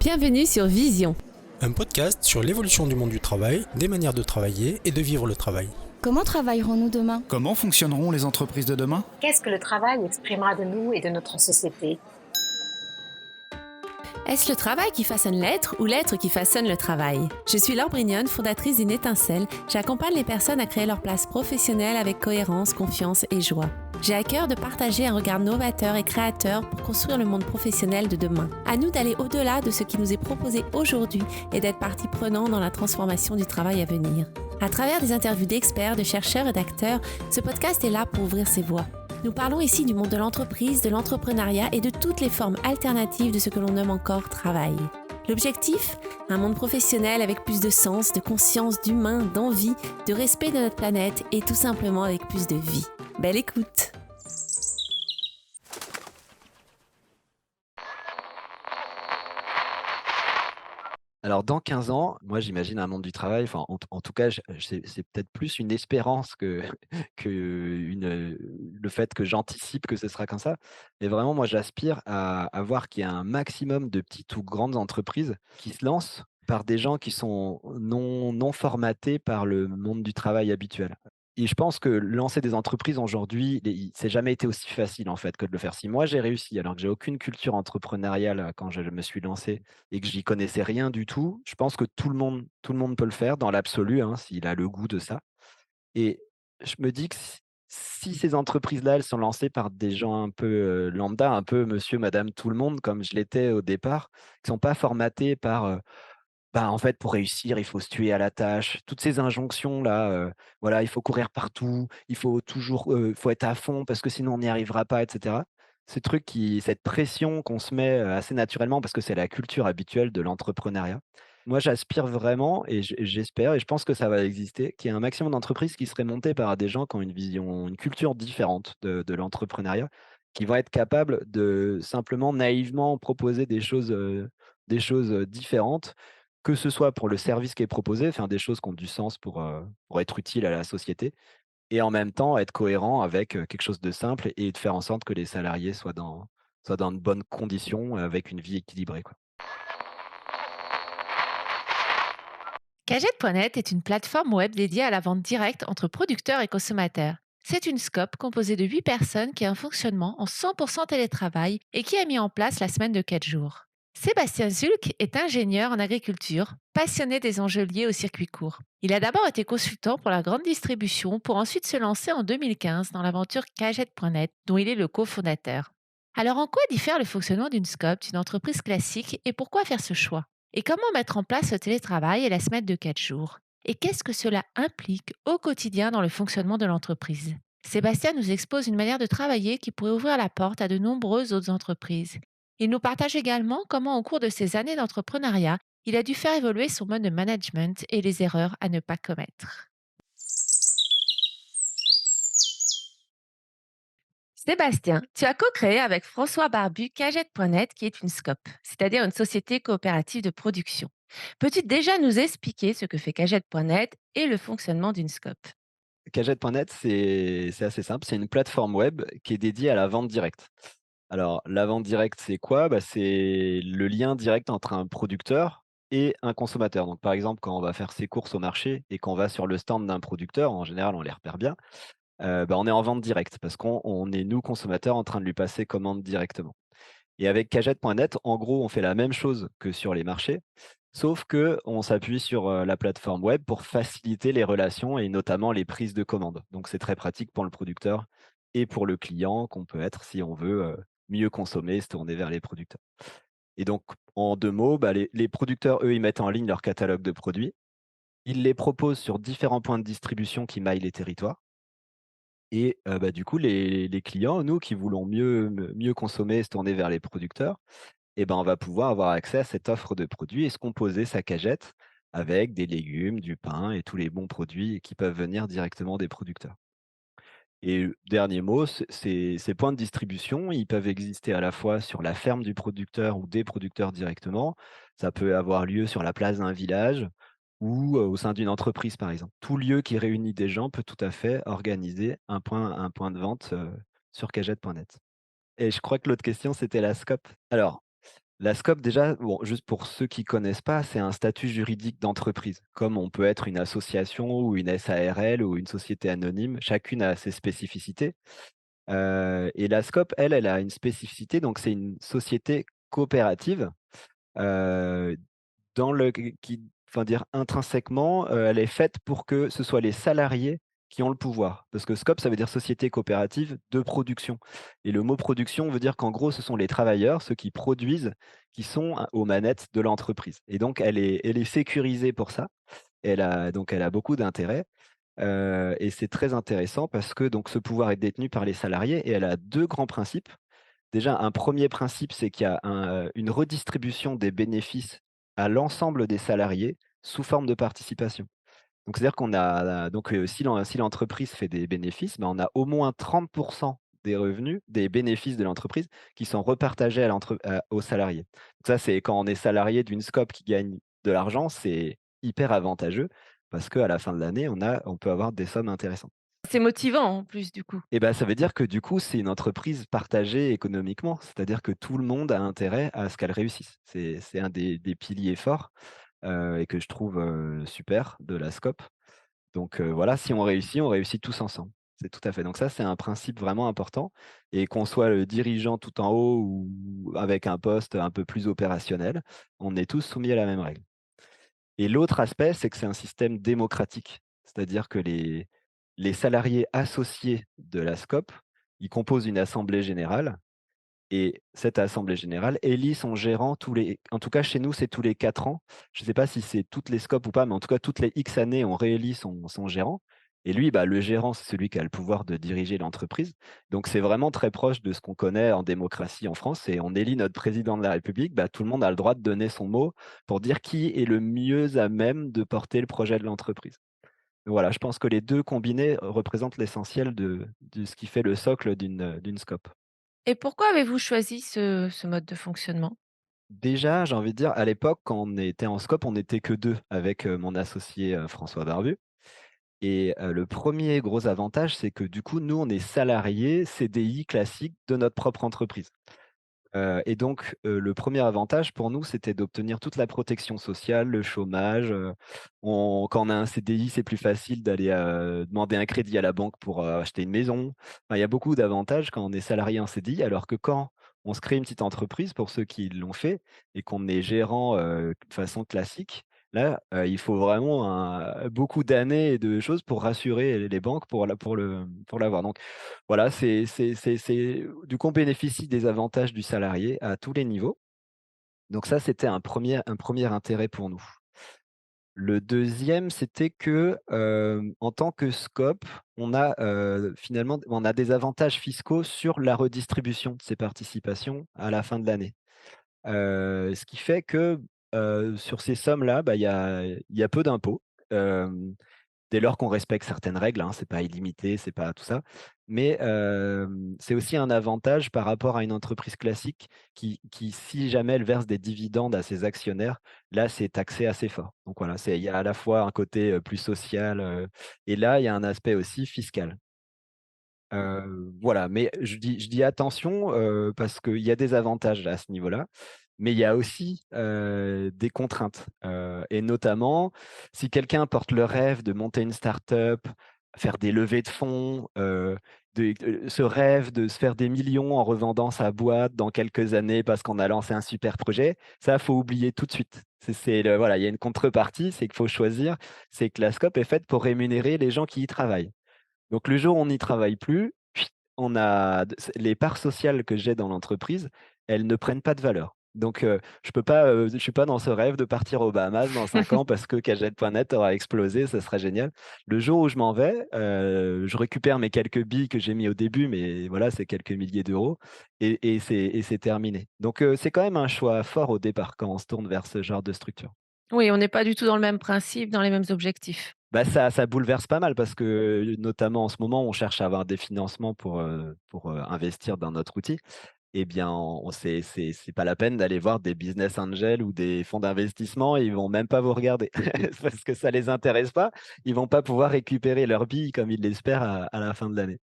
Bienvenue sur Vision. Un podcast sur l'évolution du monde du travail, des manières de travailler et de vivre le travail. Comment travaillerons-nous demain ? Comment fonctionneront les entreprises de demain ? Qu'est-ce que le travail exprimera de nous et de notre société ? Est-ce le travail qui façonne l'être ou l'être qui façonne le travail? Je suis Laure Brignonne, fondatrice d'une étincelle. J'accompagne les personnes à créer leur place professionnelle avec cohérence, confiance et joie. J'ai à cœur de partager un regard novateur et créateur pour construire le monde professionnel de demain. À nous d'aller au-delà de ce qui nous est proposé aujourd'hui et d'être partie prenante dans la transformation du travail à venir. À travers des interviews d'experts, de chercheurs et d'acteurs, ce podcast est là pour ouvrir ses voies. Nous parlons ici du monde de l'entreprise, de l'entrepreneuriat et de toutes les formes alternatives de ce que l'on nomme encore travail. L'objectif ? Un monde professionnel avec plus de sens, de conscience, d'humain, d'envie, de respect de notre planète et tout simplement avec plus de vie. Belle écoute! Alors, dans 15 ans, moi, j'imagine un monde du travail, enfin, en tout cas, c'est peut-être plus une espérance que, que le fait que j'anticipe que ce sera comme ça. Mais vraiment, moi, j'aspire à voir qu'il y a un maximum de petites ou grandes entreprises qui se lancent par des gens qui sont non formatés par le monde du travail habituel. Et je pense que lancer des entreprises aujourd'hui, c'est jamais été aussi facile en fait que de le faire. Si moi j'ai réussi, alors que j'ai aucune culture entrepreneuriale quand je me suis lancé et que j'y connaissais rien du tout, je pense que tout le monde peut le faire dans l'absolu, hein, s'il a le goût de ça. Et je me dis que si ces entreprises-là, elles sont lancées par des gens un peu lambda, un peu monsieur, madame, tout le monde, comme je l'étais au départ, qui sont pas formatés par bah, en fait, pour réussir, il faut se tuer à la tâche. Toutes ces injonctions-là, voilà, il faut courir partout, il faut toujours, faut être à fond parce que sinon on n'y arrivera pas et cetera. Cette pression qu'on se met, assez naturellement parce que c'est la culture habituelle de l'entrepreneuriat. Moi, j'aspire vraiment et j'espère et je pense que ça va exister, qu'il y ait un maximum d'entreprises qui seraient montées par des gens qui ont une vision, une culture différente de l'entrepreneuriat, qui vont être capables de simplement naïvement proposer des choses, différentes, que ce soit pour le service qui est proposé, faire des choses qui ont du sens pour être utile à la société et en même temps être cohérent avec, quelque chose de simple et de faire en sorte que les salariés soient dans de bonnes conditions avec une vie équilibrée, quoi. Kajet.net est une plateforme web dédiée à la vente directe entre producteurs et consommateurs. C'est une scope composée de 8 personnes qui a un fonctionnement en 100% télétravail et qui a mis en place la semaine de 4 jours. Sébastien Zulk est ingénieur en agriculture, passionné des enjeux liés au circuit court. Il a d'abord été consultant pour la grande distribution pour ensuite se lancer en 2015 dans l'aventure Kajet.net dont il est le cofondateur. Alors en quoi diffère le fonctionnement d'une scope d'une entreprise classique et pourquoi faire ce choix? Et comment mettre en place le télétravail et la semaine de 4 jours? Et qu'est-ce que cela implique au quotidien dans le fonctionnement de l'entreprise? Sébastien nous expose une manière de travailler qui pourrait ouvrir la porte à de nombreuses autres entreprises. Il nous partage également comment, au cours de ses années d'entrepreneuriat, il a dû faire évoluer son mode de management et les erreurs à ne pas commettre. Sébastien, tu as co-créé avec François Barbu Cagette.net, qui est une SCOP, c'est-à-dire une société coopérative de production. Peux-tu déjà nous expliquer ce que fait Cagette.net et le fonctionnement d'une SCOP? Kajet.net, c'est assez simple, c'est une plateforme web qui est dédiée à la vente directe. Alors, la vente directe, c'est quoi? Bah, c'est le lien direct entre un producteur et un consommateur. Donc, par exemple, quand on va faire ses courses au marché et qu'on va sur le stand d'un producteur, en général, on les repère bien, bah, on est en vente directe parce qu'on est, nous, consommateurs, en train de lui passer commande directement. Et avec Kajet.net, en gros, on fait la même chose que sur les marchés, sauf que on s'appuie sur, la plateforme web pour faciliter les relations et notamment les prises de commandes. Donc c'est très pratique pour le producteur et pour le client qu'on peut être si on veut, mieux consommer, se tourner vers les producteurs. Et donc en 2 mots, bah, les producteurs, eux, ils mettent en ligne leur catalogue de produits. Ils les proposent sur différents points de distribution qui maillent les territoires. Et bah, du coup, les clients, nous qui voulons mieux consommer, se tourner vers les producteurs, et ben, on va pouvoir avoir accès à cette offre de produits et se composer sa cagette avec des légumes, du pain et tous les bons produits qui peuvent venir directement des producteurs. Et dernier mot, ces points de distribution, ils peuvent exister à la fois sur la ferme du producteur ou des producteurs directement. Ça peut avoir lieu sur la place d'un village ou au sein d'une entreprise, par exemple. Tout lieu qui réunit des gens peut tout à fait organiser un point de vente, sur Cagette.net. Et je crois que l'autre question, c'était la scope. Alors La SCOP déjà, bon, juste pour ceux qui connaissent pas, c'est un statut juridique d'entreprise. Comme on peut être une association ou une SARL ou une société anonyme, chacune a ses spécificités. Et la SCOP, elle a une spécificité, donc c'est une société coopérative, heu, dans le qui enfin dire intrinsèquement, elle est faite pour que ce soit les salariés qui ont le pouvoir. Parce que SCOP, ça veut dire société coopérative de production et le mot production veut dire qu'en gros, ce sont les travailleurs, ceux qui produisent, qui sont à aux manettes de l'entreprise et donc elle est sécurisée pour ça. Elle a beaucoup d'intérêt, et c'est très intéressant parce que donc ce pouvoir est détenu par les salariés et elle a 2 grands principes. Déjà, un premier principe, c'est qu'il y a une redistribution des bénéfices à l'ensemble des salariés sous forme de participation. Donc c'est-à-dire qu'on a donc si l'entreprise fait des bénéfices, ben, on a au moins 30 des revenus, des bénéfices de l'entreprise qui sont repartagés aux salariés. Donc ça, c'est quand on est salarié d'une SCOP qui gagne de l'argent, c'est hyper avantageux parce qu'à la fin de l'année, on peut avoir des sommes intéressantes. C'est motivant en plus du coup. Et ben, ça veut dire que du coup, c'est une entreprise partagée économiquement. C'est-à-dire que tout le monde a intérêt à ce qu'elle réussisse. C'est un des piliers forts, et que je trouve, super de la SCOP. Donc, voilà, si on réussit tous ensemble. C'est tout à fait donc ça, c'est un principe vraiment important et qu'on soit le dirigeant tout en haut ou avec un poste un peu plus opérationnel, on est tous soumis à la même règle. Et l'autre aspect, c'est que c'est un système démocratique. C'est-à-dire que les salariés associés de la SCOP, ils composent une assemblée générale et cette assemblée générale élit son gérant tous les en tout cas chez nous, c'est tous les 4 ans. Je ne sais pas si c'est toutes les SCOP ou pas, mais en tout cas toutes les X années, on réélit son gérant et lui, bah, le gérant, c'est celui qui a le pouvoir de diriger l'entreprise. Donc c'est vraiment très proche de ce qu'on connaît en démocratie en France et on élit notre président de la République, bah, tout le monde a le droit de donner son mot pour dire qui est le mieux à même de porter le projet de l'entreprise. Voilà, je pense que les 2 combinés représentent l'essentiel de ce qui fait le socle d'une SCOP. Et pourquoi avez-vous choisi ce mode de fonctionnement? Déjà, j'ai envie de dire, à l'époque, quand on était en SCOP, on n'était que 2 avec, mon associé, François Barbu et le premier gros avantage, c'est que du coup, nous, on est salariés CDI classique de notre propre entreprise. Et donc, le premier avantage pour nous, c'était d'obtenir toute la protection sociale, le chômage, on quand on a un CDI, c'est plus facile d'aller, demander un crédit à la banque pour, acheter une maison. Enfin, il y a beaucoup d'avantages quand on est salarié en CDI, alors que quand on se crée une petite entreprise, pour ceux qui l'ont fait et qu'on est gérant, de façon classique, là, il faut vraiment beaucoup d'années et de choses pour rassurer les banques pour l'avoir. Donc voilà, c'est du coup, on bénéficie des avantages du salarié à tous les niveaux. Donc ça, c'était un premier intérêt pour nous. Le deuxième, c'était que, en tant que SCOP, finalement, on a des avantages fiscaux sur la redistribution de ces participations à la fin de l'année. Ce qui fait que, sur ces sommes-là, bah, il y a peu d'impôts. Hem Dès lors qu'on respecte certaines règles, hein, c'est pas illimité, c'est pas tout ça. Mais, c'est aussi un avantage par rapport à une entreprise classique qui si jamais elle verse des dividendes à ses actionnaires, là, c'est taxé assez fort. Donc voilà, il y a à la fois un côté, plus social, et là, il y a un aspect aussi fiscal. Voilà, mais je dis attention, parce qu'il y a des avantages à ce niveau-là, mais il y a aussi, des contraintes, et notamment si quelqu'un porte le rêve de monter une start-up, faire des levées de fonds, ce rêve de se faire des millions en revendant sa boîte dans quelques années parce qu'on a lancé un super projet, ça, faut oublier tout de suite. Voilà, il y a une contrepartie, c'est qu'il faut choisir, c'est que la SCOP est faite pour rémunérer les gens qui y travaillent. Donc le jour où on n'y travaille plus, on a les parts sociales que j'ai dans l'entreprise, elles ne prennent pas de valeur. Donc je peux pas, je suis pas dans ce rêve de partir aux Bahamas dans 5 ans parce que Kajet.net aura explosé, ça serait génial. Le jour où je m'en vais, je récupère mes quelques billes que j'ai mis au début, mais voilà, c'est quelques milliers d'euros et c'est terminé. Donc c'est quand même un choix fort au départ quand on se tourne vers ce genre de structure. Oui, on n'est pas du tout dans le même principe, dans les mêmes objectifs. Bah, ça bouleverse pas mal parce que, notamment en ce moment, on cherche à avoir des financements pour investir dans notre outil. Eh bien, on c'est pas la peine d'aller voir des business angels ou des fonds d'investissement, ils vont même pas vous regarder parce que ça les intéresse pas. Ils vont pas pouvoir récupérer leurs billes comme ils l'espèrent à la fin de l'année.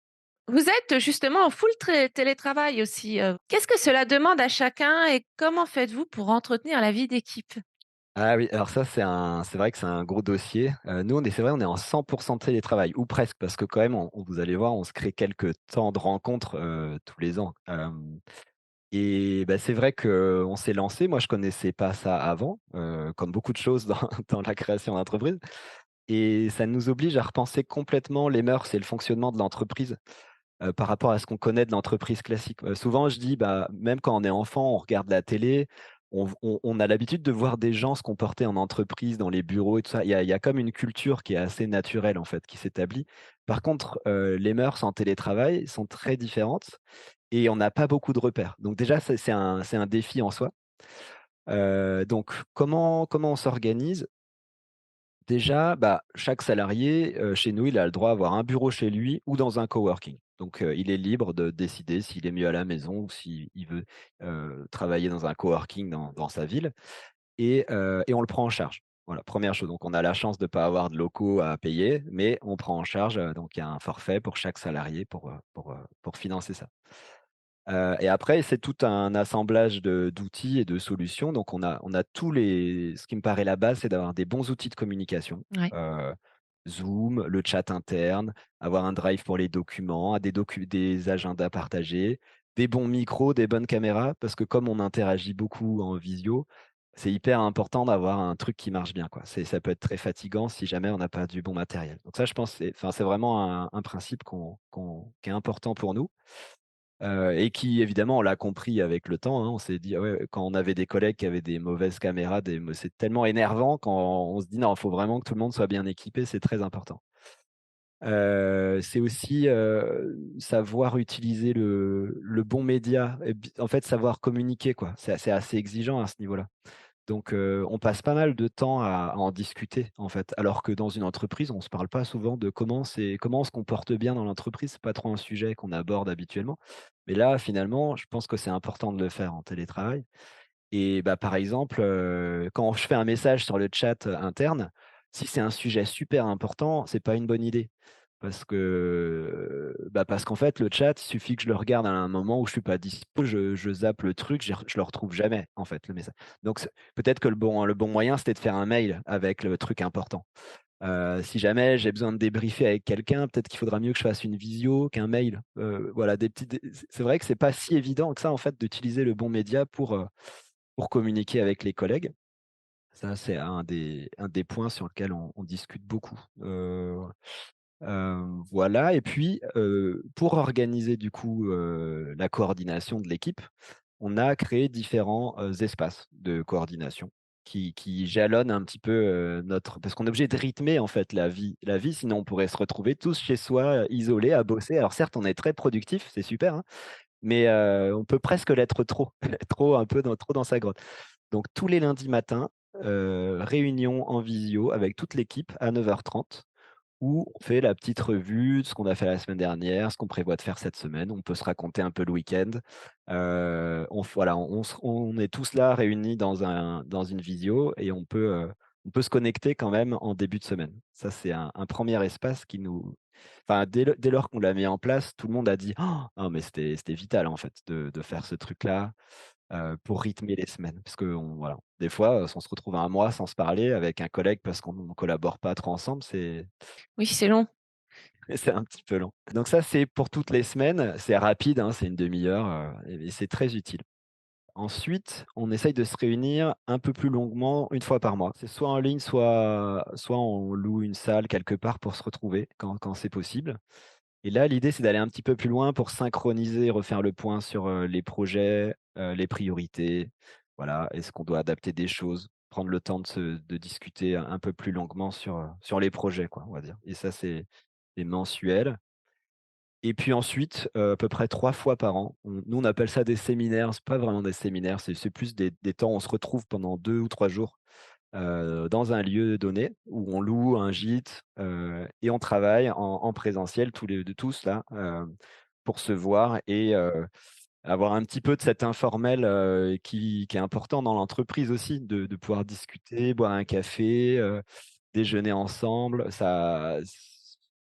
Vous êtes justement en full télétravail aussi. Qu'est-ce que cela demande à chacun et comment faites-vous pour entretenir la vie d'équipe? Ah oui, alors ça, c'est vrai que c'est un gros dossier. Nous, c'est vrai, on est en 100 télétravail ou presque parce que quand même, vous allez voir, on se crée quelques temps de rencontres, tous les ans. Et bah, c'est vrai qu'on s'est lancé. Moi, je connaissais pas ça avant, comme beaucoup de choses dans dans la création d'entreprise et ça nous oblige à repenser complètement les mœurs et le fonctionnement de l'entreprise, par rapport à ce qu'on connaît de l'entreprise classique. Souvent, je dis, bah, même quand on est enfant, on regarde la télé, on a l'habitude de voir des gens se comporter en entreprise, dans les bureaux et tout ça. Il y a comme une culture qui est assez naturelle, en fait, qui s'établit. Par contre, les mœurs en télétravail sont très différentes et on n'a pas beaucoup de repères. Donc déjà, c'est un défi en soi. Donc comment on s'organise? Déjà, bah, chaque salarié, chez nous, il a le droit d'avoir un bureau chez lui ou dans un coworking. Donc, il est libre de décider s'il est mieux à la maison ou s'il veut, travailler dans un coworking dans sa ville et on le prend en charge. Voilà, première chose. Donc on a la chance de ne pas avoir de locaux à payer, mais on prend en charge, donc il y a un forfait pour chaque salarié pour financer ça. Et après, c'est tout un assemblage d'outils et de solutions. Donc on a tous les ce qui me paraît la base, c'est d'avoir des bons outils de communication, Ouais. heu, Zoom, le chat interne, avoir un Drive pour les documents, des agendas partagés, des bons micros, des bonnes caméras, parce que comme on interagit beaucoup en visio, c'est hyper important d'avoir un truc qui marche bien, quoi. Ça peut être très fatigant si jamais on n'a pas du bon matériel. Donc ça, je pense, c'est vraiment un principe qui est important pour nous. Et qui évidemment, on l'a compris avec le temps, hein. On s'est dit: «Ah ouais», quand on avait des collègues qui avaient des mauvaises caméras, c'est tellement énervant quand on se dit: «Non, il faut vraiment que tout le monde soit bien équipé», c'est très important. C'est aussi, savoir utiliser le bon média et en fait, savoir communiquer, quoi. C'est assez exigeant à ce niveau-là. Donc, on passe pas mal de temps à en discuter, en fait. Alors que dans une entreprise, on se parle pas souvent de comment on se comporte bien dans l'entreprise. C'est pas trop un sujet qu'on aborde habituellement. Mais là, finalement, je pense que c'est important de le faire en télétravail et bah, par exemple, quand je fais un message sur le chat, interne, si c'est un sujet super important, c'est pas une bonne idée. Parce qu'en fait, le chat, il suffit que je le regarde à un moment où je suis pas dispo, je zappe le truc, je le retrouve jamais, en fait, le message. Donc peut-être que le bon moyen, c'était de faire un mail avec le truc important. Si jamais j'ai besoin de débriefer avec quelqu'un, peut-être qu'il faudra mieux que je fasse une visio qu'un mail. Voilà, des petits dé c'est vrai que c'est pas si évident que ça, en fait, d'utiliser le bon média pour communiquer avec les collègues. Ça, c'est un des points sur lequel on discute beaucoup. Voilà et puis, pour organiser du coup, la coordination de l'équipe, on a créé différents, espaces de coordination qui jalonnent un petit peu, notre parce qu'on est obligé de rythmer en fait la vie sinon on pourrait se retrouver tous chez soi, isolés à bosser. Alors certes, on est très productifs, c'est super, hein, mais, on peut presque l'être trop, trop un peu trop dans sa grotte. Donc tous les lundis matins, réunion en visio avec toute l'équipe à 9h30 où on fait la petite revue de ce qu'on a fait la semaine dernière, ce qu'on prévoit de faire cette semaine. On peut se raconter un peu le week-end. Voilà, on est tous là réunis dans une visio et on peut se connecter quand même en début de semaine. Ça, c'est un 1 espace qui nous enfin, dès lors qu'on l'a mis en place, tout le monde a dit: «Oh! Ah mais c'était vital en fait de faire ce truc-là». Pour rythmer les semaines. Parce qu'on voilà, des fois, si on se retrouve un mois sans se parler avec un collègue parce qu'on ne collabore pas trop ensemble, Oui, c'est long. c'est un petit peu lent. Donc ça, c'est pour toutes les semaines. C'est rapide, hein, c'est une demi heure, et c'est très utile. Ensuite, on essaye de se réunir un peu plus longuement, une fois par mois. C'est soit en ligne, soit on loue une salle quelque part pour se retrouver quand c'est possible. Et là, l'idée, c'est d'aller un petit peu plus loin pour synchroniser, refaire le point sur, les projets, les priorités. Voilà, est-ce qu'on doit adapter des choses? Prendre le temps de discuter un peu plus longuement sur les projets, quoi, on va dire. Et ça, c'est mensuel. Et puis ensuite, à peu près 3 fois par an, on appelle ça des séminaires. C'est pas vraiment des séminaires, c'est plus des temps où on se retrouve pendant 2 ou 3 jours, dans un lieu donné où on loue un gîte, et on travaille en présentiel tous là, pour se voir et avoir un petit peu de cet informel, qui est important dans l'entreprise aussi, de pouvoir discuter, boire un café, déjeuner ensemble.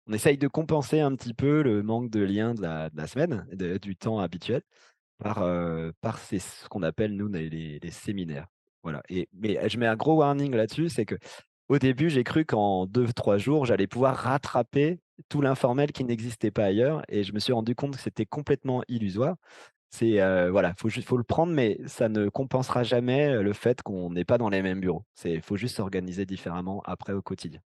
On essaye de compenser un petit peu le manque de lien de la semaine, du temps habituel par ce qu'on appelle nous les séminaires. Voilà mais je mets un gros warning là-dessus, c'est que au début, j'ai cru qu'en 2 3 jours, j'allais pouvoir rattraper tout l'informel qui n'existait pas ailleurs et je me suis rendu compte que c'était complètement illusoire. Voilà, faut le prendre, mais ça ne compensera jamais, le fait qu'on n'est pas dans les mêmes bureaux. Faut juste s'organiser différemment après au quotidien.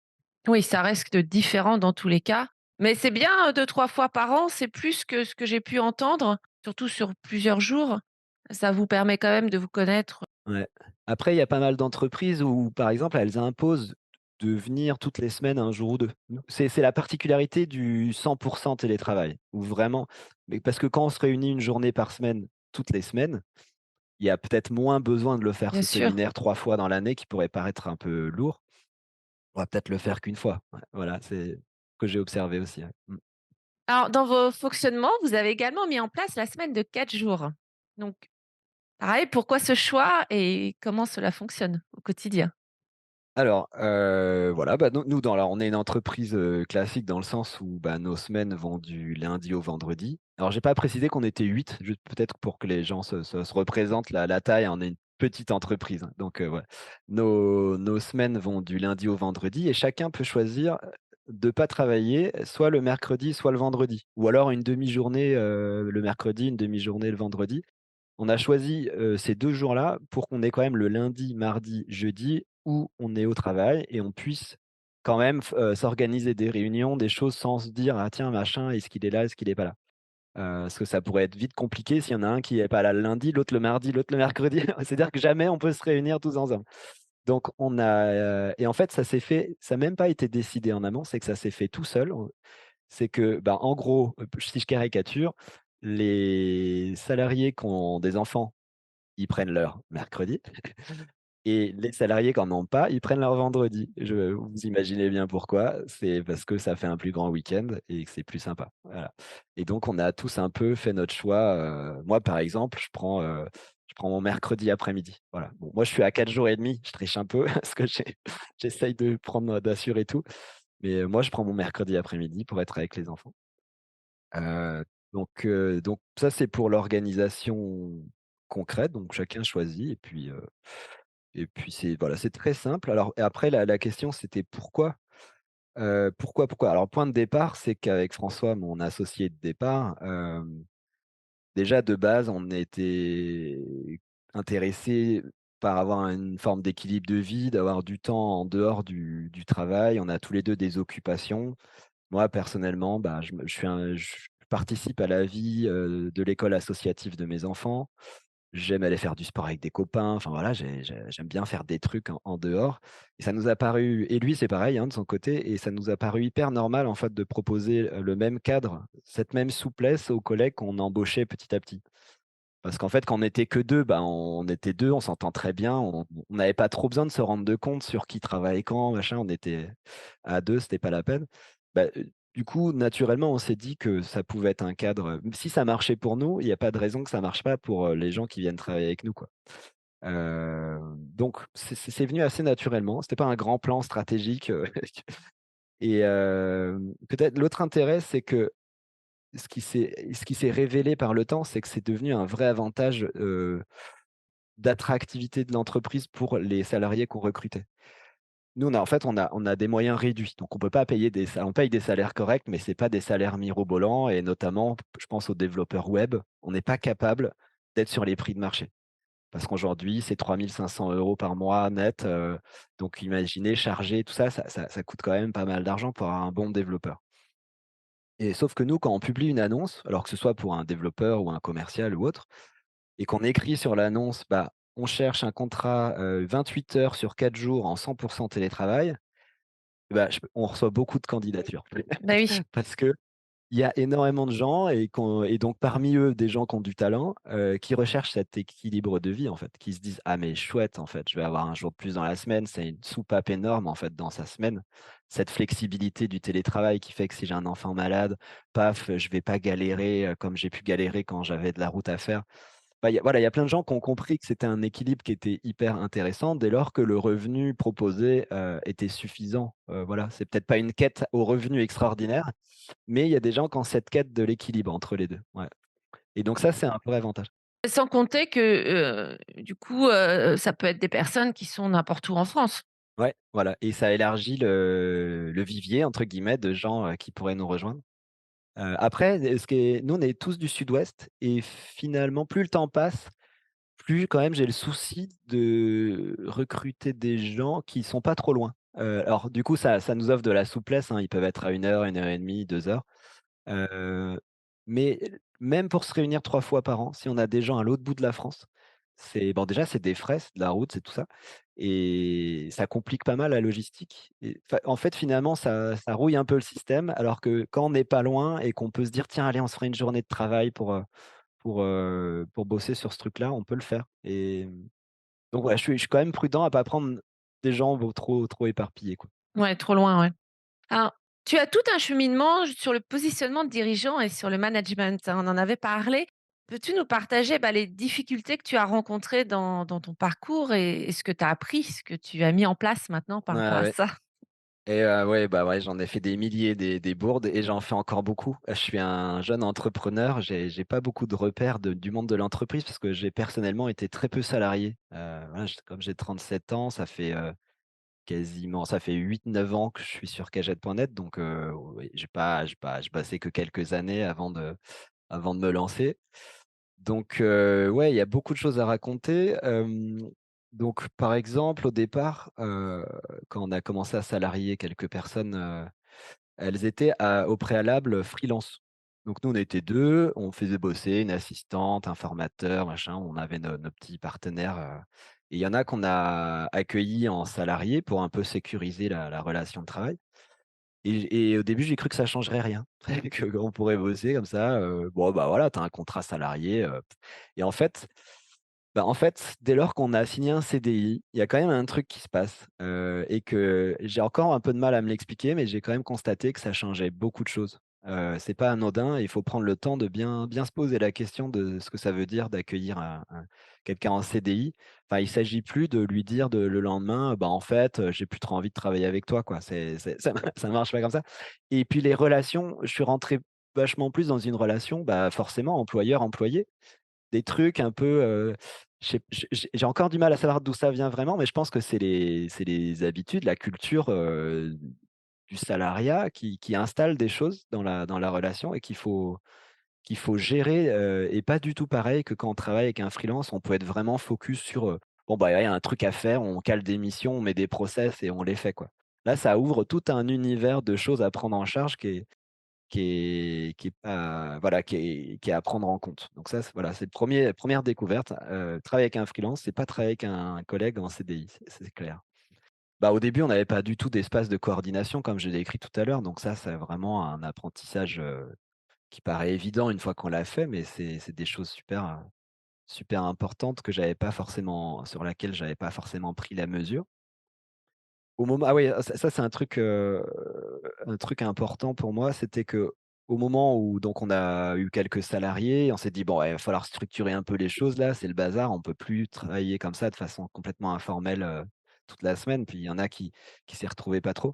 Oui, ça reste différent dans tous les cas, mais c'est bien, 2-3 fois par an, c'est plus que ce que j'ai pu entendre, surtout sur plusieurs jours. Ça vous permet quand même de vous connaître. Ouais. Après, il y a pas mal d'entreprises où, par exemple, elles imposent de venir toutes les semaines un jour ou 2. Nous, c'est la particularité du 100 télétravail, où vraiment mais parce que quand on se réunit une journée par semaine, toutes les semaines, il y a peut-être moins besoin de le faire Bien ce sûr. séminaire 3 fois dans l'année qui pourrait paraître un peu lourd. On va peut-être le faire qu'une fois. Ouais, voilà, c'est ce que j'ai observé aussi, ouais. Mmh. Alors dans vos fonctionnements, vous avez également mis en place la semaine de 4 jours. Donc pareil, pourquoi ce choix et comment cela fonctionne au quotidien? Alors, voilà, bah, nous on est une entreprise, classique dans le sens où, bah, nos semaines vont du lundi au vendredi. Alors j'ai pas précisé qu'on était 8, juste peut-être pour que les gens se représentent la taille. On est une petite entreprise, hein, donc voilà. Nos semaines vont du lundi au vendredi et chacun peut choisir, de pas travailler soit le mercredi, soit le vendredi ou alors une demi-journée, le mercredi, une demi-journée le vendredi. On a choisi, ces 2 jours-là pour qu'on ait quand même le lundi, mardi, jeudi où on est au travail et on puisse quand même s'organiser des réunions, des choses sans se dire: «Ah tiens machin, est-ce qu'il est là? Est-ce qu'il est pas là?» Parce que ça pourrait être vite compliqué s'il y en a un qui est pas là le lundi, l'autre le mardi, l'autre le mercredi. C'est-à-dire que jamais on peut se réunir tous ensemble. Donc on a, et en fait ça a même pas été décidé en amont, c'est que ça s'est fait tout seul. C'est que, bah, en gros, si je caricature, les salariés qui ont des enfants, ils prennent leur mercredi et les salariés qui en ont pas, ils prennent leur vendredi. Vous imaginez bien pourquoi, c'est parce que ça fait un plus grand week-end et que c'est plus sympa, voilà. Et donc on a tous un peu fait notre choix, moi par exemple, je prends mon mercredi après-midi, voilà. Bon, moi je suis à 4 jours et demi, je triche un peu parce que j'essaye d'assurer tout, mais moi je prends mon mercredi après-midi pour être avec les enfants. Donc ça, c'est pour l'organisation concrète, donc chacun choisit et puis c'est voilà, c'est très simple. Alors et après la question c'était pourquoi? Pourquoi? Alors point de départ, c'est qu'avec François, mon associé de départ, déjà de base, on était intéressés par avoir une forme d'équilibre de vie, d'avoir du temps en dehors du travail. On a tous les 2 des occupations. Moi, personnellement, bah, je participe à la vie, de l'école associative de mes enfants. J'aime aller faire du sport avec des copains, enfin voilà, j'aime bien faire des trucs en dehors et ça nous a paru et lui, c'est pareil, hein, de son côté et ça nous a paru hyper normal, en fait, de proposer, le même cadre, cette même souplesse aux collègues qu'on embauchait petit à petit. Parce qu'en fait, quand on était que 2, bah, on était 2, on s'entend très bien, on n'avait pas trop besoin de se rendre de compte sur qui travaille quand, machin, on était à 2, c'était pas la peine. Bah, du coup, naturellement, on s'est dit que ça pouvait être un cadre, si ça marchait pour nous, il y a pas de raison que ça marche pas pour, les gens qui viennent travailler avec nous, quoi. Donc c'est venu assez naturellement, c'était pas un grand plan stratégique, et peut-être l'autre intérêt, c'est que ce qui s'est révélé par le temps, c'est que c'est devenu un vrai avantage, d'attractivité de l'entreprise pour les salariés qu'on recrutait. Nous, on a des moyens réduits, donc on peut pas payer on paye des salaires corrects, mais c'est pas des salaires mirobolants et notamment, je pense aux développeurs web, on n'est pas capable d'être sur les prix de marché. Parce qu'aujourd'hui, c'est 3 500 € par mois net, donc imaginez charger tout ça, ça coûte quand même pas mal d'argent pour avoir un bon développeur. Et sauf que nous, quand on publie une annonce, alors que ce soit pour un développeur ou un commercial ou autre, et qu'on écrit sur l'annonce, bah, on cherche un contrat, 28 heures sur 4 jours en 100 télétravail, bah, on reçoit beaucoup de candidatures. Bah oui. Parce qu'il y a énormément de gens et donc parmi eux, des gens qui ont du talent, qui recherchent cet équilibre de vie, en fait, qui se disent: «Ah mais chouette, en fait, je vais avoir un jour de plus dans la semaine, c'est une soupape énorme, en fait, dans sa semaine». Cette flexibilité du télétravail qui fait que si j'ai un enfant malade, paf, je vais pas galérer, comme j'ai pu galérer quand j'avais de la route à faire. bah, il y a plein de gens qui ont compris que c'était un équilibre qui était hyper intéressant dès lors que le revenu proposé, était suffisant. Voilà, c'est peut-être pas une quête au revenu extraordinaire, mais il y a des gens qui ont cette quête de l'équilibre entre les 2. Ouais, et donc ça, c'est un vrai avantage. Sans compter que, du coup, ça peut être des personnes qui sont n'importe où en France. Ouais, voilà, et ça élargit le «vivier» entre guillemets de gens, qui pourraient nous rejoindre. Après, ce qui est nous, on est tous du sud-ouest et finalement, plus le temps passe, plus quand même j'ai le souci de recruter des gens qui sont pas trop loin. Alors du coup, ça nous offre de la souplesse, hein, ils peuvent être à 1 heure et demie, 2 heures. Mais même pour se réunir 3 fois par an, si on a des gens à l'autre bout de la France, c'est bon déjà c'est des frais, c'est de la route, c'est tout ça et ça complique pas mal la logistique et en fait, finalement, ça rouille un peu le système alors que quand on n'est pas loin et qu'on peut se dire: «Tiens, allez, on se ferait une journée de travail pour bosser sur ce truc-là», on peut le faire et donc ouais, je suis quand même prudent à pas prendre des gens trop éparpillés, quoi. Ouais, trop loin, ouais. Alors, tu as tout un cheminement sur le positionnement de dirigeant et sur le management, hein, on en avait parlé. Peux-tu nous partager, bah, les difficultés que tu as rencontrées dans ton parcours et ce que tu as appris, ce que tu as mis en place maintenant par Ouais, rapport à ouais. ça? Et ouais, bah, ouais, j'en ai fait des milliers, des bourdes et j'en fais encore beaucoup. Je suis un jeune entrepreneur, j'ai pas beaucoup de repères du monde de l'entreprise parce que j'ai personnellement été très peu salarié. Voilà, comme j'ai 37 ans, ça fait, ça fait 8 9 ans que je suis sur Cagette.net donc oui, j'ai passé que quelques années avant de me lancer. Donc ouais, il y a beaucoup de choses à raconter. Donc par exemple, au départ, quand on a commencé à salarier quelques personnes, elles étaient au préalable freelance. Donc nous, on était 2, on faisait bosser une assistante, un formateur, machin, on avait nos petits partenaires, et il y en a qu'on a accueillis en salariés pour un peu sécuriser la relation de travail. Et au début, j'ai cru que ça changerait rien, qu'on pourrait bosser comme ça, bon, bah, voilà, tu as un contrat salarié, et en fait, dès lors qu'on a signé un CDI, il y a quand même un truc qui se passe, et que j'ai encore un peu de mal à me l'expliquer, mais j'ai quand même constaté que ça changeait beaucoup de choses. C'est pas anodin et il faut prendre le temps de bien se poser la question de ce que ça veut dire d'accueillir quelqu'un en CDI. Enfin, il s'agit plus de lui dire le lendemain: «Bah, en fait, j'ai plus trop envie de travailler avec toi», quoi. Ça marche pas comme ça et puis les relations, je suis rentré vachement plus dans une relation, bah, forcément employeur-employé. Des trucs un peu, je sais j'ai encore du mal à savoir d'où ça vient vraiment, mais je pense que c'est les habitudes, la culture, du salariat qui installe des choses dans la relation et qu'il faut gérer, et pas du tout pareil que quand on travaille avec un freelance, on peut être vraiment focus sur, bon, bah, il y a un truc à faire, on cale des missions, on met des process et on les fait, quoi. Là, ça ouvre tout un univers de choses à prendre en charge qui est pas voilà, qui est à prendre en compte. Donc ça, voilà, c'est le 1re découverte, travailler avec un freelance, c'est pas travailler avec un collègue en CDI, c'est clair. Bah, au début, on n'avait pas du tout d'espace de coordination comme je l'ai écrit tout à l'heure, donc ça, c'est vraiment un apprentissage, qui paraît évident une fois qu'on l'a fait, mais c'est des choses super importantes que j'avais pas forcément sur laquelle j'avais pas forcément pris la mesure. Au moment ah oui, ça c'est un truc important pour moi, c'était que au moment où donc on a eu quelques salariés, on s'est dit: «Bon, ouais, il va falloir structurer un peu les choses là, c'est le bazar, on peut plus travailler comme ça de façon complètement informelle, toute la semaine». Puis il y en a qui s'y retrouvaient pas trop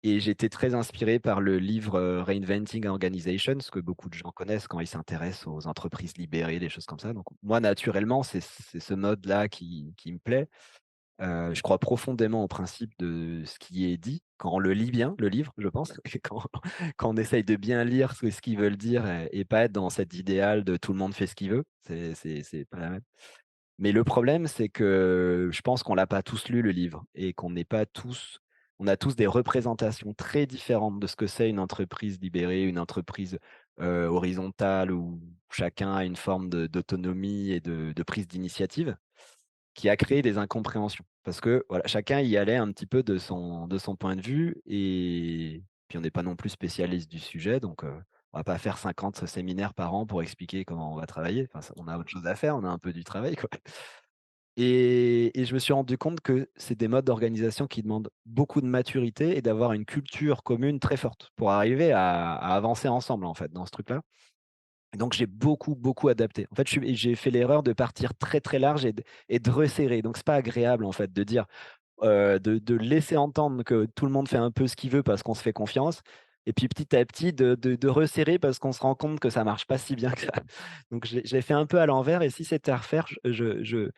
et j'étais très inspiré par le livre, Reinventing Organizations que beaucoup de gens connaissent quand ils s'intéressent aux entreprises libérées, des choses comme ça. Donc moi naturellement, c'est ce mode-là qui me plaît. Je crois profondément au principe de ce qui est dit, quand on le lit bien, le livre, je pense, quand on essaye de bien lire ce qu'ils veulent dire et pas être dans cet idéal de tout le monde fait ce qu'il veut, c'est pas la même. Mais le problème, c'est que je pense qu'on l'a pas tous lu le livre et qu'on n'est pas tous on a tous des représentations très différentes de ce que c'est une entreprise libérée, une entreprise, horizontale où chacun a une forme d'autonomie et de prise d'initiative. Qui a créé des incompréhensions. Parce que voilà, chacun y allait un petit peu de son point de vue et puis on n'est pas non plus spécialiste du sujet, donc on va pas faire 50 séminaires par an pour expliquer comment on va travailler. Enfin, ça on a autre chose à faire, on a un peu du travail, quoi. Et je me suis rendu compte que c'est des modes d'organisation qui demandent beaucoup de maturité et d'avoir une culture commune très forte pour arriver à avancer ensemble, en fait, dans ce truc-là. Donc j'ai beaucoup, beaucoup adapté. En fait, j'ai fait l'erreur de partir très, très large et de resserrer. Donc c'est pas agréable, en fait, de dire, de laisser entendre que tout le monde fait un peu ce qu'il veut parce qu'on se fait confiance et puis petit à petit de resserrer parce qu'on se rend compte que ça marche pas si bien que ça. Donc je l'ai fait un peu à l'envers et si c'était à refaire, je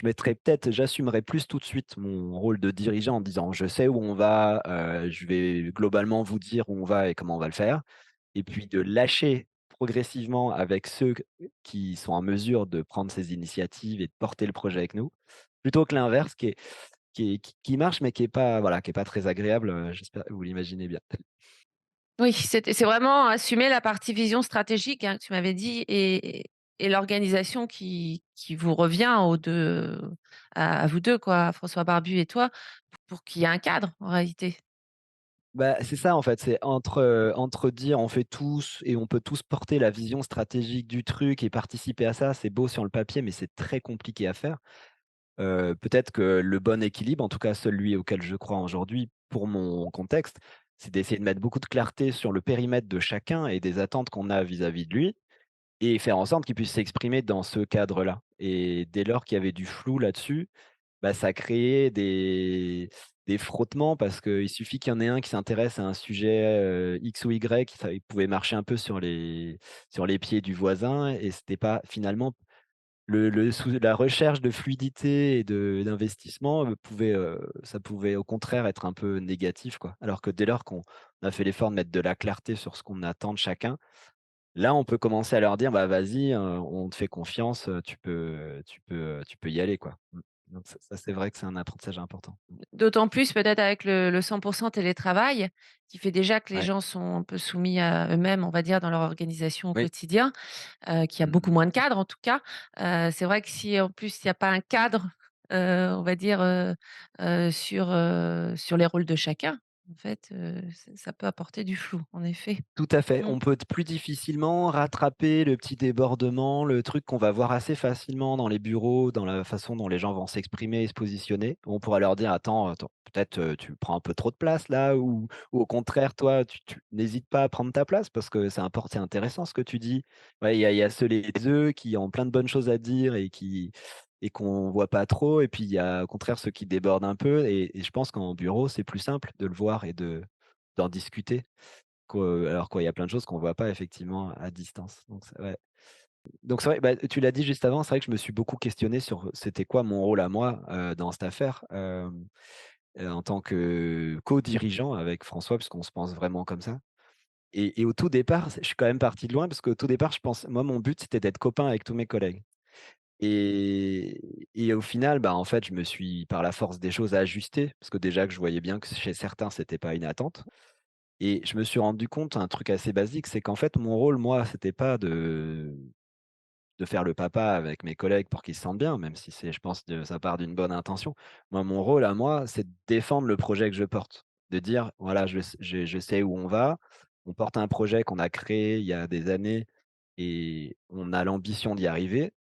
mettrais peut-être j'assumerais plus tout de suite mon rôle de dirigeant en disant: «Je sais où on va, je vais globalement vous dire où on va et comment on va le faire» et puis de lâcher progressivement avec ceux qui sont en mesure de prendre ces initiatives et de porter le projet avec nous, plutôt que l'inverse qui marche, mais qui est pas voilà, qui est pas très agréable, j'espère que vous l'imaginez bien. Oui, c'est vraiment assumer la partie vision stratégique, hein, que tu m'avais dit et l'organisation qui vous revient aux 2, à vous 2 quoi, à François Barbu et toi, pour qu'il y ait un cadre en réalité. Bah, c'est ça en fait, c'est entre dire on fait tous et on peut tous porter la vision stratégique du truc et participer à ça, c'est beau sur le papier, mais c'est très compliqué à faire. Peut-être que le bon équilibre, en tout cas celui auquel je crois aujourd'hui pour mon contexte, c'est d'essayer de mettre beaucoup de clarté sur le périmètre de chacun et des attentes qu'on a vis-à-vis de lui et faire en sorte qu'il puisse s'exprimer dans ce cadre-là et dès lors qu'il y avait du flou là-dessus, bah, ça créait des frottements parce qu'il suffit qu'il y en ait un qui s'intéresse à un sujet, X ou Y, ça il pouvait marcher un peu sur les pieds du voisin et c'était pas finalement la recherche de fluidité et d'investissement, ça pouvait au contraire être un peu négatif, quoi. Alors que dès lors qu'on a fait l'effort de mettre de la clarté sur ce qu'on attend de chacun, là, on peut commencer à leur dire: «Bah, vas-y, on te fait confiance, tu peux y aller, quoi». Donc ça, c'est vrai que c'est un apprentissage important. D'autant plus peut-être avec le 100 télétravail qui fait déjà que les Ouais. gens sont un peu soumis à eux-mêmes, on va dire, dans leur organisation au Oui. quotidien, qu'il y a Mmh beaucoup mh. moins de cadres en tout cas. C'est vrai que si en plus il y a pas un cadre, on va dire, sur les rôles de chacun, en fait, ça peut apporter du flou, en effet. Tout à fait. Mmh. On peut plus difficilement rattraper le petit débordement, le truc qu'on va voir assez facilement dans les bureaux, dans la façon dont les gens vont s'exprimer et se positionner. On pourra leur dire: «Attends, peut-être, tu prends un peu trop de place là» ou au contraire, toi, tu n'hésites pas à prendre ta place parce que c'est intéressant ce que tu dis. Ouais, il y a ceux les eux qui ont plein de bonnes choses à dire et qu'on voit pas trop et puis il y a au contraire ceux qui débordent un peu et je pense qu'en bureau, c'est plus simple de le voir et d'en discuter. Alors qu'il y a plein de choses qu'on voit pas effectivement à distance. Donc c'est ouais. Donc c'est vrai, bah, tu l'as dit juste avant, c'est vrai que je me suis beaucoup questionné sur, c'était quoi mon rôle à moi, dans cette affaire, en tant que co-dirigeant avec François, puisqu'on se pense vraiment comme ça. Et au tout départ, je suis quand même parti de loin parce qu'au tout départ, je pense moi mon but c'était d'être copain avec tous mes collègues. Et au final, bah, en fait, je me suis par la force des choses ajusté, parce que déjà que je voyais bien que chez certains, c'était pas une attente. Et je me suis rendu compte, un truc assez basique, c'est qu'en fait, mon rôle, moi, c'était pas de faire le papa avec mes collègues pour qu'ils se sentent bien, même si c'est, je pense, ça part d'une bonne intention. Moi, mon rôle à moi, c'est de défendre le projet que je porte. De dire, voilà, je sais où on va. On porte un projet qu'on a créé il y a des années et on a l'ambition d'y arriver.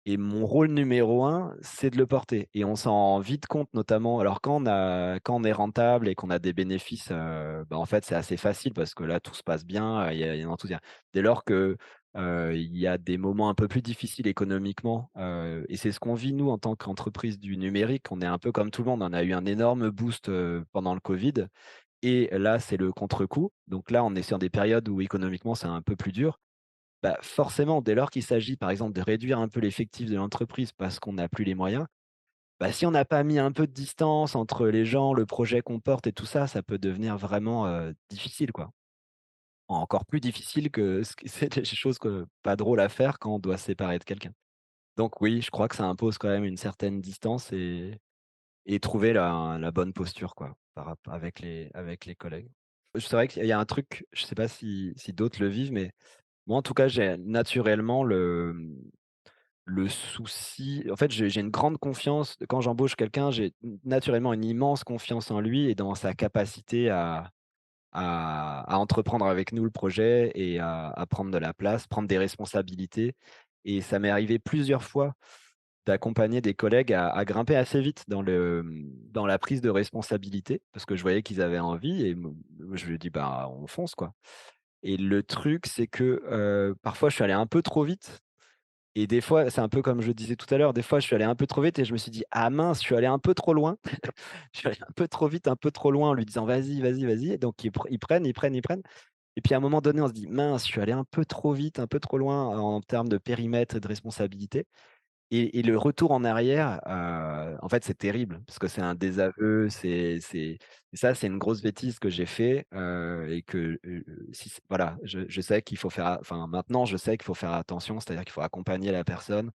Et mon rôle numéro un, c'est de le porter et on s'en rend vite compte notamment alors quand on est rentable et qu'on a des bénéfices, bah, en fait, c'est assez facile parce que là, tout se passe bien, il y a un enthousiasme. Dès lors que, il y a des moments un peu plus difficiles économiquement, et c'est ce qu'on vit nous en tant qu'entreprise du numérique. On est un peu comme tout le monde, on a eu un énorme boost, pendant le covid et là, c'est le contre-coup. Donc là, on est sur des périodes où économiquement, c'est un peu plus dur. Bah, forcément, dès lors qu'il s'agit, par exemple, de réduire un peu l'effectif de l'entreprise parce qu'on n'a plus les moyens, bah, si on n'a pas mis un peu de distance entre les gens, le projet qu'on porte et tout ça, ça peut devenir vraiment, difficile, quoi. Encore plus difficile que ce que c'est des choses pas drôles à faire quand on doit se séparer de quelqu'un. Donc oui, je crois que ça impose quand même une certaine distance et trouver la bonne posture, quoi, avec les collègues. C'est vrai qu'il y a un truc, je sais pas si d'autres le vivent, mais moi, en tout cas, j'ai naturellement le souci en fait, j'ai une grande confiance quand j'embauche quelqu'un, j'ai naturellement une immense confiance en lui et dans sa capacité à entreprendre avec nous le projet et à prendre de la place, prendre des responsabilités et ça m'est arrivé plusieurs fois d'accompagner des collègues à grimper assez vite dans la prise de responsabilité parce que je voyais qu'ils avaient envie et je lui ai dit: «Bah, on fonce, quoi». et le truc, c'est que, parfois, je suis allé un peu trop vite et des fois, c'est un peu comme je disais tout à l'heure, des fois, je suis allé un peu trop vite et je me suis dit: «Ah mince, je suis allé un peu trop loin». Je suis allé un peu trop vite, un peu trop loin en lui disant: «Vas-y, vas-y, vas-y», donc ils prennent, ils prennent, ils prennent et puis à un moment donné, on se dit: «Mince, je suis allé un peu trop vite, un peu trop loin en termes de périmètre et de responsabilité». Et le retour en arrière, en fait, c'est terrible parce que c'est un désaveu, c'est et ça, c'est une grosse bêtise que j'ai fait, et que, si c voilà, je sais qu'il faut faire a enfin, maintenant, je sais qu'il faut faire attention, c'est-à-dire qu'il faut accompagner la personne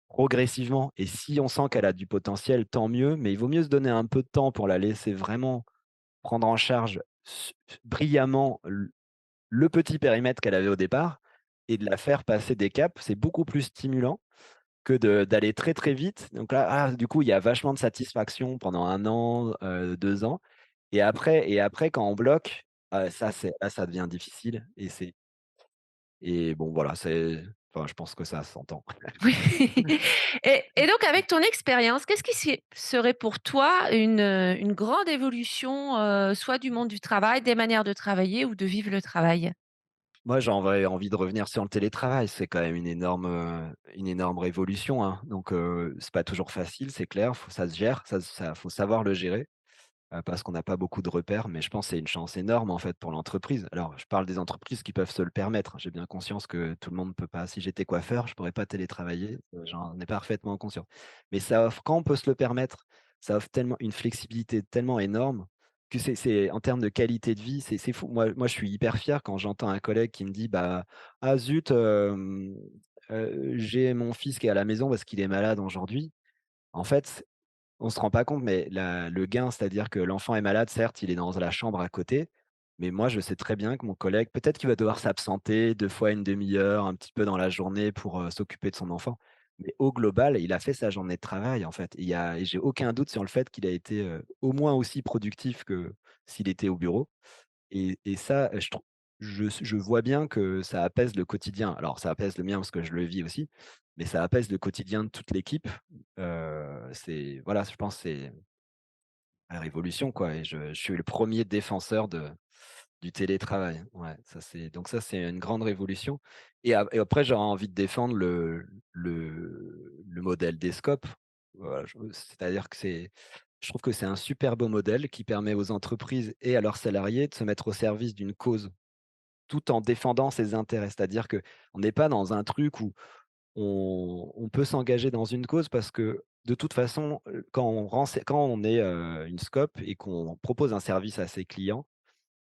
progressivement et si on sent qu'elle a du potentiel, tant mieux, mais il vaut mieux se donner un peu de temps pour la laisser vraiment prendre en charge brillamment le petit périmètre qu'elle avait au départ et de la faire passer des caps. C'est beaucoup plus stimulant que d'aller très, très vite. Donc là, du coup, il y a vachement de satisfaction pendant 1 an, 2 ans et après quand on bloque, ça c'est là, ça devient difficile et bon voilà, enfin, je pense que ça s'entend. Oui. Et donc avec ton expérience, qu'est-ce qui serait pour toi une grande évolution, soit du monde du travail, des manières de travailler ou de vivre le travail? Moi, j'aurais envie de revenir sur le télétravail. C'est quand même une énorme révolution, hein. Donc c'est pas toujours facile, c'est clair, ça se gère, ça faut savoir le gérer. Parce qu'on n'a pas beaucoup de repères, mais je pense que c'est une chance énorme, en fait, pour l'entreprise. Alors, je parle des entreprises qui peuvent se le permettre. J'ai bien conscience que tout le monde ne peut pas. Si j'étais coiffeur, je ne pourrais pas télétravailler, j'en ai parfaitement conscience. Mais ça offre quand on peut se le permettre, ça offre tellement une flexibilité tellement énorme que c'est en termes de qualité de vie, c'est fou. Moi, je suis hyper fier quand j'entends un collègue qui me dit: «Bah, ah zut, j'ai mon fils qui est à la maison parce qu'il est malade aujourd'hui». En fait, on se rend pas compte, mais le gain, c'est-à-dire que l'enfant est malade, certes, il est dans la chambre à côté, mais moi, je sais très bien que mon collègue, peut-être qu'il va devoir s'absenter 2 fois une demi-heure, un petit peu dans la journée pour, s'occuper de son enfant. Mais au global, il a fait sa journée de travail, en fait. Et j'ai aucun doute sur le fait qu'il a été, au moins aussi productif que s'il était au bureau. Et ça, je vois bien que ça apaise le quotidien. Alors ça apaise le mien parce que je le vis aussi, mais ça apaise le quotidien de toute l'équipe. C'est voilà, je pense que c'est la révolution, quoi et je suis le premier défenseur du télétravail. Ouais, ça c'est une grande révolution et après j'aurais envie de défendre le modèle des scopes. Voilà, c'est-à-dire que je trouve que c'est un super beau modèle qui permet aux entreprises et à leurs salariés de se mettre au service d'une cause, tout en défendant ses intérêts. C'est-à-dire qu'on n'est pas dans un truc où on peut s'engager dans une cause parce que de toute façon, quand on est, une scope et qu'on propose un service à ses clients,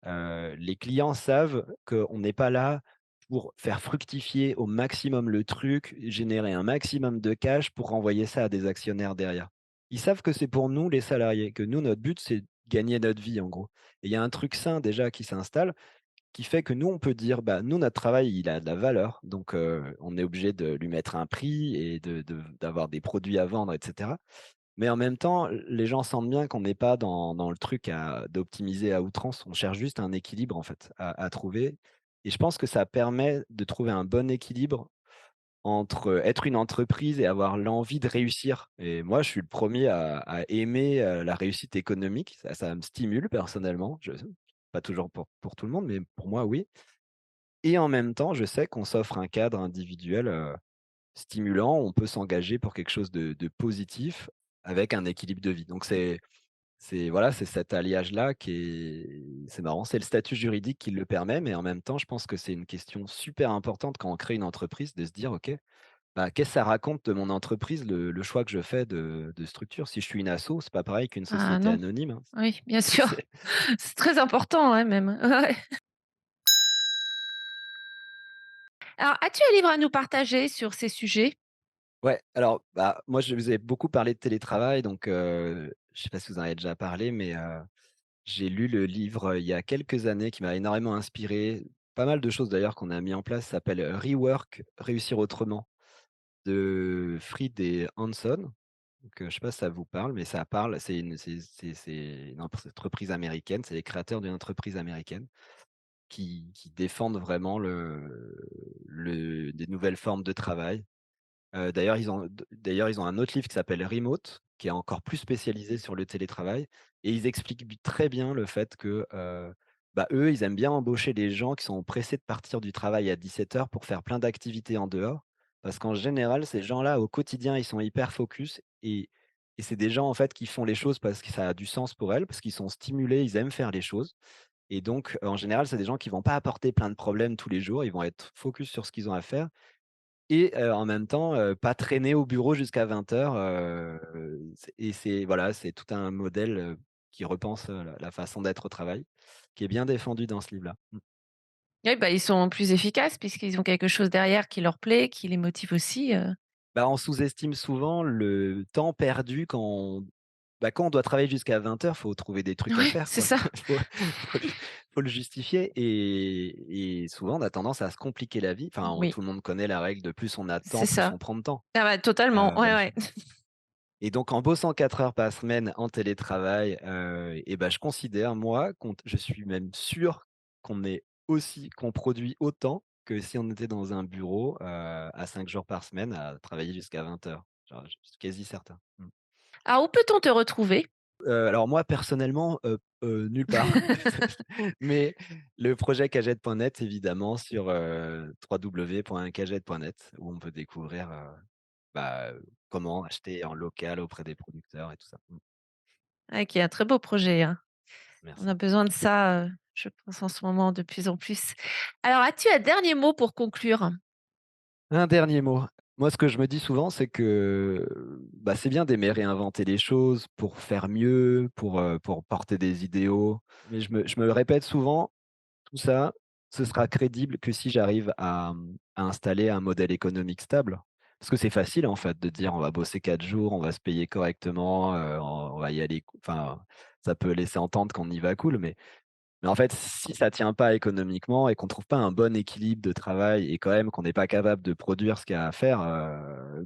les clients savent qu'on n'est pas là pour faire fructifier au maximum le truc, générer un maximum de cash pour renvoyer ça à des actionnaires derrière. Ils savent que c'est pour nous les salariés, que nous notre but c'est de gagner notre vie en gros et il y a un truc sain déjà qui s'installe, qui fait que nous on peut dire: «Bah, nous notre travail il a de la valeur donc on est obligé de lui mettre un prix et d'avoir des produits à vendre et cetera». Mais en même temps, les gens sentent bien qu'on n'est pas dans le truc d'optimiser à outrance. On cherche juste un équilibre en fait à trouver et je pense que ça permet de trouver un bon équilibre entre, être une entreprise et avoir l'envie de réussir et moi, je suis le premier à aimer, la réussite économique. Ça me stimule personnellement. Pas toujours pour tout le monde, mais pour moi, oui et en même temps, je sais qu'on s'offre un cadre individuel, stimulant, on peut s'engager pour quelque chose de positif avec un équilibre de vie. Donc voilà, c'est cet alliage-là c'est marrant, c'est le statut juridique qui le permet, mais en même temps, je pense que c'est une question super importante quand on crée une entreprise de se dire: «OK, bah, qu'est-ce que ça raconte de mon entreprise, le choix que je fais de structure?» Si je suis une asso, c'est pas pareil qu'une Ah société non, anonyme, hein. oui, bien sûr. C'est C'est très important, ouais, même. Ouais. Alors, as-tu un livre à nous partager sur ces sujets? ouais, alors, bah, moi, je vous ai beaucoup parlé de télétravail, donc je sais pas si vous en avez déjà parlé, mais j'ai lu le livre, il y a quelques années qui m'a énormément inspiré. Pas mal de choses d'ailleurs qu'on a mis en place, ça s'appelle, Rework, réussir autrement de Fried et Hanson. Donc, je sais pas si ça vous parle, mais ça parle, c'est une entreprise américaine, c'est les créateurs d'une entreprise américaine qui défendent vraiment des nouvelles formes de travail. D'ailleurs, ils ont un autre livre qui s'appelle Remote, qui est encore plus spécialisé sur le télétravail et ils expliquent très bien le fait que, Bah, eux, ils aiment bien embaucher les gens qui sont pressés de partir du travail à 17 heures pour faire plein d'activités en dehors. Parce qu'en général, ces gens-là, au quotidien, ils sont hyper focus et c'est des gens, en fait, qui font les choses parce que ça a du sens pour elles, parce qu'ils sont stimulés, ils aiment faire les choses et donc, en général, c'est des gens qui vont pas apporter plein de problèmes tous les jours. Ils vont être focus sur ce qu'ils ont à faire et en même temps, pas traîner au bureau jusqu'à 20:00, c'est voilà, c'est tout un modèle, qui repense, la façon d'être au travail, qui est bien défendu dans ce livre-là. Mmh. Oui, bah, ils sont plus efficaces puisqu'ils ont quelque chose derrière qui leur plaît, qui les motive aussi. Bah, on sous-estime souvent le temps perdu quand on doit travailler jusqu'à 20:00, faut trouver des trucs à Ouais, faire, c'est quoi. ça. Faut le faut le justifier et souvent on a tendance à se compliquer la vie. Enfin, Oui, tout le monde connaît la règle de plus on a de c'est temps, plus ça. on prend de temps. Ah bah, totalement, ouais, ouais. Et donc en bossant 4 heures par semaine en télétravail, et bah, je considère moi je suis même sûr qu'on produit autant que si on était dans un bureau, à 5 jours par semaine à travailler jusqu'à 20:00. Genre, je suis quasi certain. Mmh. Alors où peut-on te retrouver? Alors moi personnellement, nulle part. Mais le projet Cagette.net évidemment sur, www.cagette.net où on peut découvrir, bah, comment acheter en local auprès des producteurs et tout ça. Mmh. Ouais, qui est un très beau projet, hein. On a Merci. besoin de ça, je pense en ce moment de plus en plus. Alors as-tu un dernier mot pour conclure? Un dernier mot. Moi, ce que je me dis souvent, c'est que, bah, c'est bien d'aimer réinventer les choses pour faire mieux, pour porter des idéaux. Mais je me répète souvent, tout ça, ce sera crédible que si j'arrive à installer un modèle économique stable. Parce que c'est facile, en fait, de dire: «On va bosser 4 jours, on va se payer correctement, on va y aller enfin, ça peut laisser entendre qu'on y va cool, mais en fait, si ça tient pas économiquement et qu'on trouve pas un bon équilibre de travail et quand même qu'on n'est pas capable de produire ce qu'il y a à faire,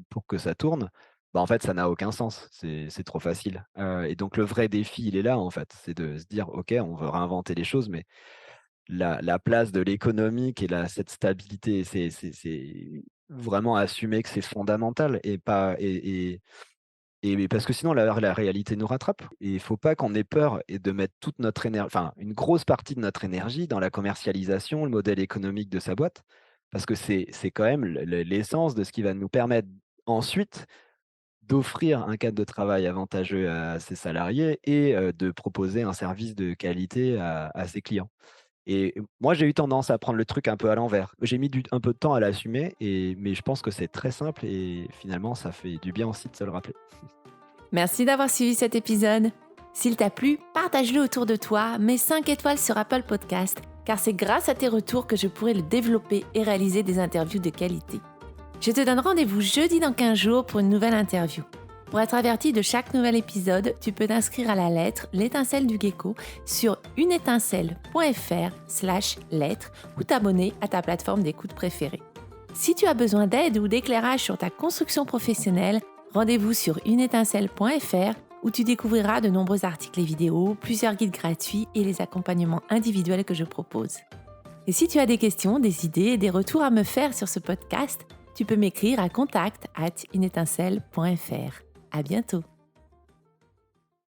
pour que ça tourne, bah, en fait, ça n'a aucun sens. C'est trop facile. Et donc le vrai défi, il est là, en fait. C'est de se dire: «OK, on veut réinventer les choses, mais la place de l'économique et cette stabilité, c'est vraiment assumer que c'est fondamental et pas et parce que sinon la réalité nous rattrape et il faut pas qu'on ait peur et de mettre toute notre énergie, enfin une grosse partie de notre énergie dans la commercialisation, le modèle économique de sa boîte. Parce que c'est quand même l'essence de ce qui va nous permettre ensuite d'offrir un cadre de travail avantageux à ses salariés et de proposer un service de qualité à ses clients. Et moi, j'ai eu tendance à prendre le truc un peu à l'envers. J'ai mis un peu de temps à l'assumer mais je pense que c'est très simple et finalement ça fait du bien aussi de se le rappeler. Merci d'avoir suivi cet épisode. S'il t'a plu, partage-le autour de toi, mets 5 étoiles sur Apple Podcast, car c'est grâce à tes retours que je pourrai le développer et réaliser des interviews de qualité. Je te donne rendez-vous jeudi dans 15 jours pour une nouvelle interview. Pour être averti de chaque nouvel épisode, tu peux t'inscrire à la lettre L'étincelle du gecko sur unétincelle.fr/lettre ou t'abonner à ta plateforme d'écoute préférée. Si tu as besoin d'aide ou d'éclairage sur ta construction professionnelle, rendez-vous sur unétincelle.fr où tu découvriras de nombreux articles et vidéos, plusieurs guides gratuits et les accompagnements individuels que je propose. Et si tu as des questions, des idées et des retours à me faire sur ce podcast, tu peux m'écrire à contact@unétincelle.fr. À bientôt.